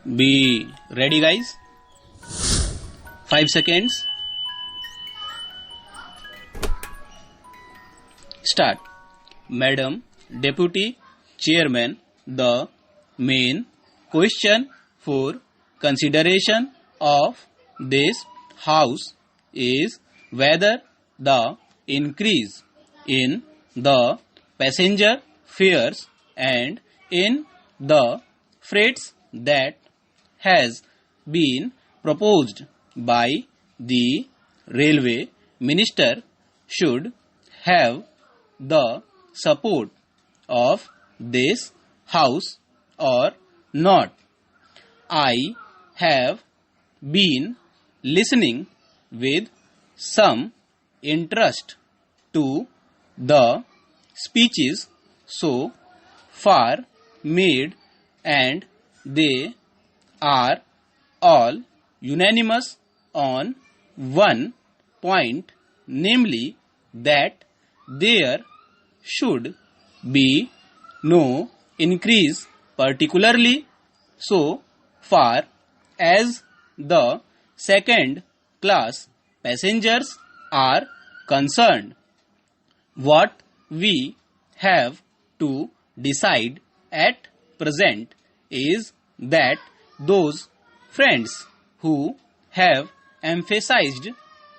Be ready, guys. 5 seconds. Start. Madam Deputy Chairman, the main question for consideration of this House is whether the increase in the passenger fares and in the freights that has been proposed by the Railway Minister should have the support of this House or not. I have been listening with some interest to the speeches so far made, and they are all unanimous on one point, namely that there should be no increase, particularly so far as the second class passengers are concerned. What we have to decide at present is that those friends who have emphasized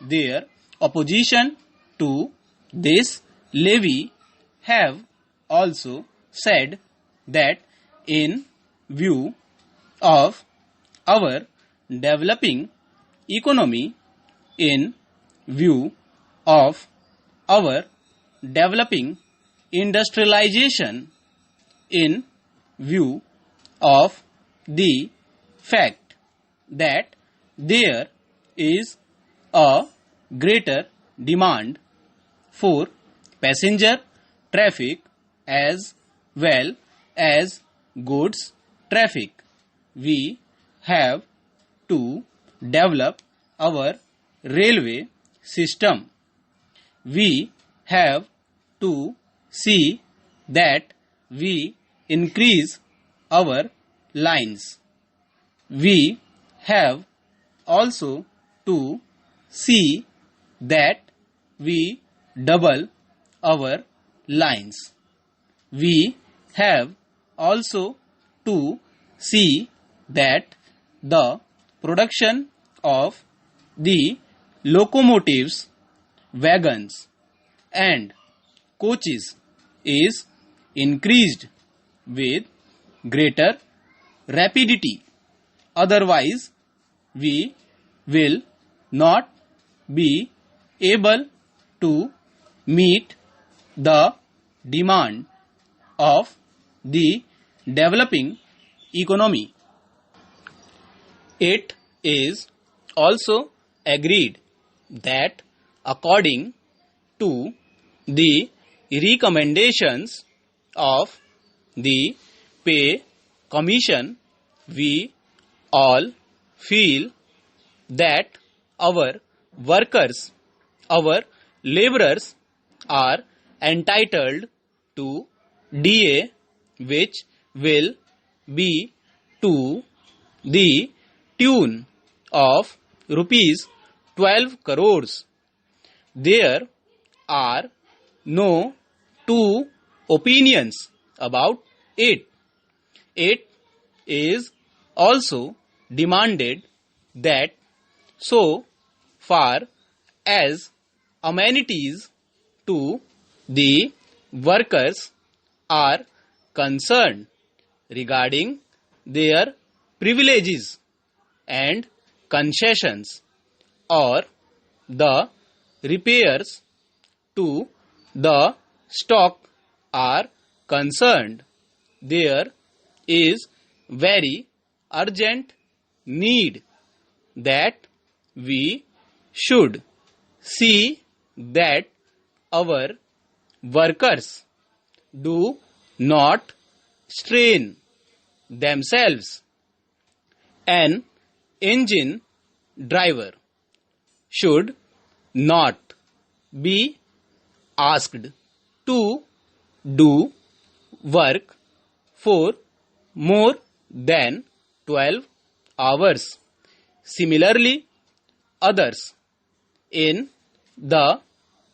their opposition to this levy have also said that in view of our developing economy, in view of our developing industrialization, in view of the fact that there is a greater demand for passenger traffic as well as goods traffic, we have to develop our railway system. We have to see that we increase our lines. We have also to see that we double our lines. We have also to see that the production of the locomotives, wagons and coaches is increased with greater rapidity. Otherwise, we will not be able to meet the demand of the developing economy. It is also agreed that according to the recommendations of the Pay Commission, we all feel that our workers, our laborers are entitled to DA, which will be to the tune of rupees 12 crores. There are no two opinions about it. It is also demanded that so far as amenities to the workers are concerned regarding their privileges and concessions or the repairs to the stock are concerned, there is very urgent need that we should see that our workers do not strain themselves. An engine driver should not be asked to do work for more than 12 hours. Similarly, others in the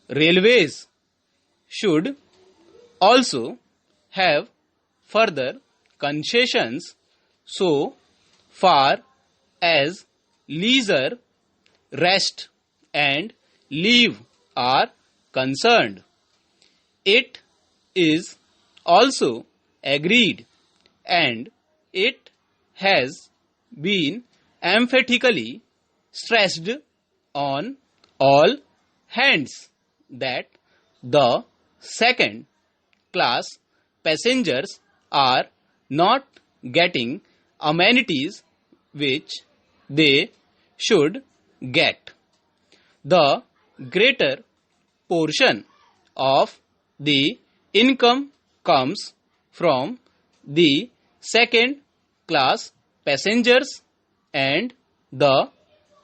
railways should also have further concessions so far as leisure, rest and leave are concerned. It is also agreed and it has been emphatically stressed on all hands that the second class passengers are not getting amenities which they should get. The greater portion of the income comes from the second class passengers and the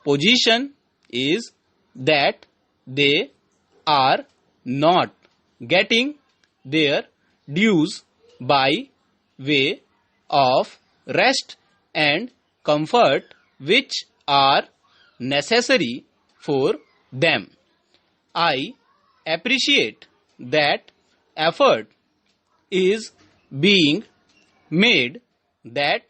position is that they are not getting their dues by way of rest and comfort which are necessary for them. I appreciate that effort is being made that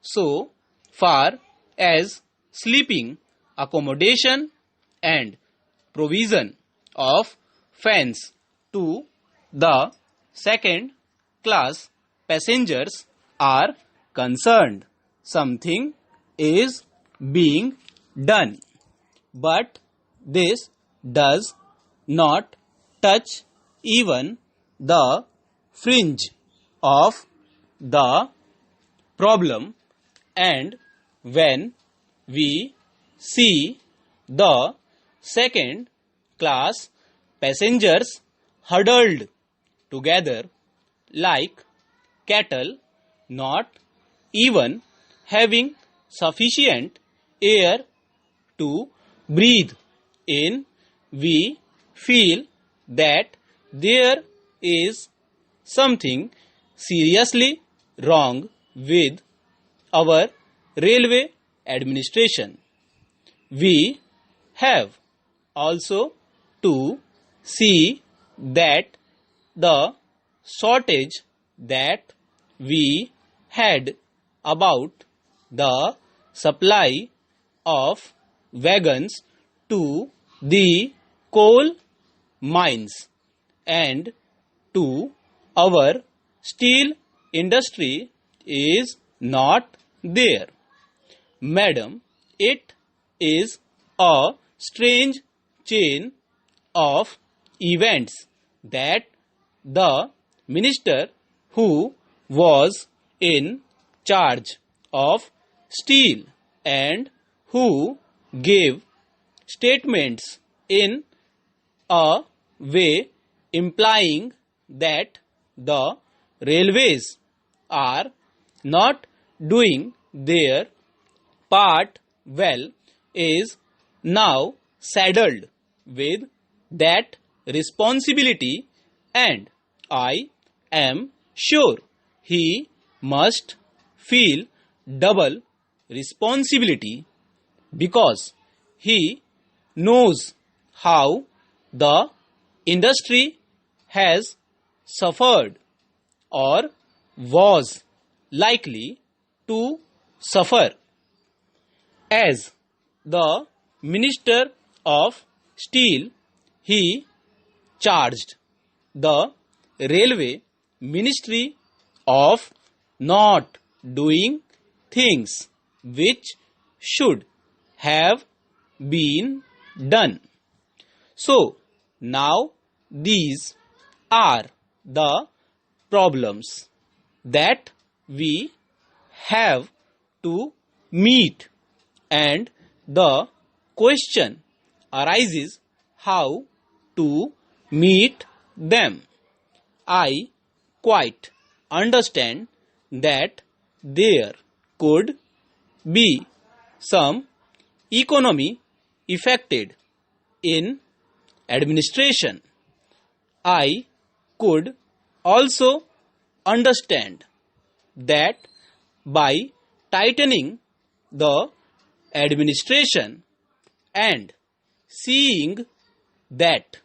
so far as sleeping accommodation and provision of fans to the second class passengers are concerned, something is being done. But this does not touch even the fringe of the problem, and when we see the second class passengers huddled together like cattle, not even having sufficient air to breathe in, we feel that there is something seriously wrong with our railway administration. We have also to see that the shortage that we had about the supply of wagons to the coal mines and to our steel industry is not there. Madam, it is a strange chain of events that the minister who was in charge of steel and who gave statements in a way implying that the railways are not doing their part well is now saddled with that responsibility, and I am sure he must feel double responsibility because he knows how the industry has suffered or was likely to suffer. As the Minister of Steel, he charged the Railway Ministry of not doing things which should have been done. So now these are the problems that we have to meet, and the question arises how to meet them. I quite understand that there could be some economy affected in administration. I could also understand that by tightening the administration and seeing that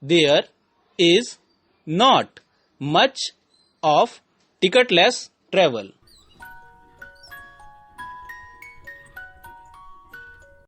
there is not much of ticketless travel.